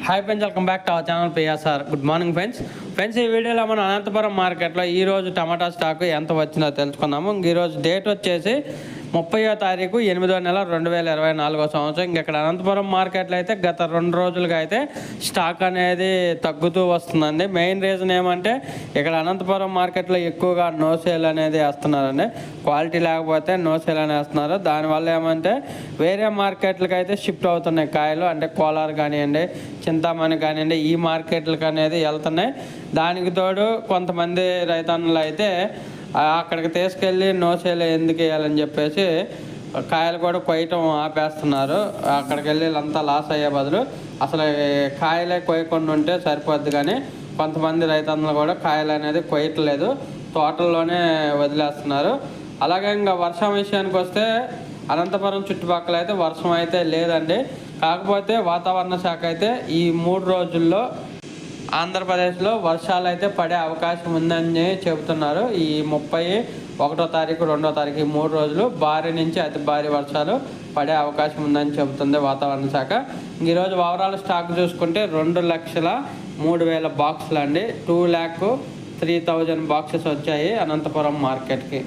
Hi friends, welcome back to our channel PSR. Good morning friends ఈ వీడియోలో మనం అనంతపురం మార్కెట్లో ఈరోజు టమాటా స్టాక్ ఎంత వచ్చిందో తెలుసుకుందాము. ఈరోజు డేట్ వచ్చేసి 30వ తారీఖు 8వ నెల 2024 సంవత్సరం. ఇక్కడ అనంతపురం మార్కెట్లో అయితే గత 2 రోజులుగా అయితే స్టాక్ అనేది తగ్గుతూ వస్తుందండి. మెయిన్ రీజన్ ఏమంటే ఇక్కడ అనంతపురం మార్కెట్లో ఎక్కువగా నో సేల్ అనేది వేస్తున్నారండి. క్వాలిటీ లేకపోతే నో సేల్ అని వేస్తున్నారు. దానివల్ల ఏమంటే వేరే మార్కెట్లకు అయితే షిఫ్ట్ అవుతున్నాయి కాయలు, అంటే కోలార్ కానివ్వండి, చింతామణి కానివ్వండి, ఈ మార్కెట్లకు అనేది వెళ్తున్నాయి. దానికి తోడు కొంతమంది రైతన్నులు అయితే అక్కడికి తీసుకెళ్ళి నో సేల్ ఎందుకు వేయాలని చెప్పేసి కాయలు కూడా కొయ్యటం ఆపేస్తున్నారు. అక్కడికి వెళ్ళి అంతా లాస్ అయ్యే బదులు అసలు కాయలే కొయ్యకుండా ఉంటే సరిపోద్ది. కానీ కొంతమంది రైతన్నులు కూడా కాయలు అనేది కొయ్యట్లేదు, తోటల్లోనే వదిలేస్తున్నారు. అలాగే ఇంకా వర్షం విషయానికి వస్తే అనంతపురం చుట్టుపక్కల అయితే వర్షం అయితే లేదండి. కాకపోతే వాతావరణ శాఖ అయితే ఈ 3 రోజుల్లో ఆంధ్రప్రదేశ్లో వర్షాలు అయితే పడే అవకాశం ఉందని చెబుతున్నారు. ఈ 31వ తారీఖు 2వ తారీఖు 3 రోజులు భారీ నుంచి అతి భారీ వర్షాలు పడే అవకాశం ఉందని చెబుతుంది వాతావరణ శాఖ. ఈరోజు ఓవరాల్ స్టాక్ చూసుకుంటే 2,03,000 బాక్సులు అండి. 2,03,000 బాక్సెస్ వచ్చాయి అనంతపురం మార్కెట్కి.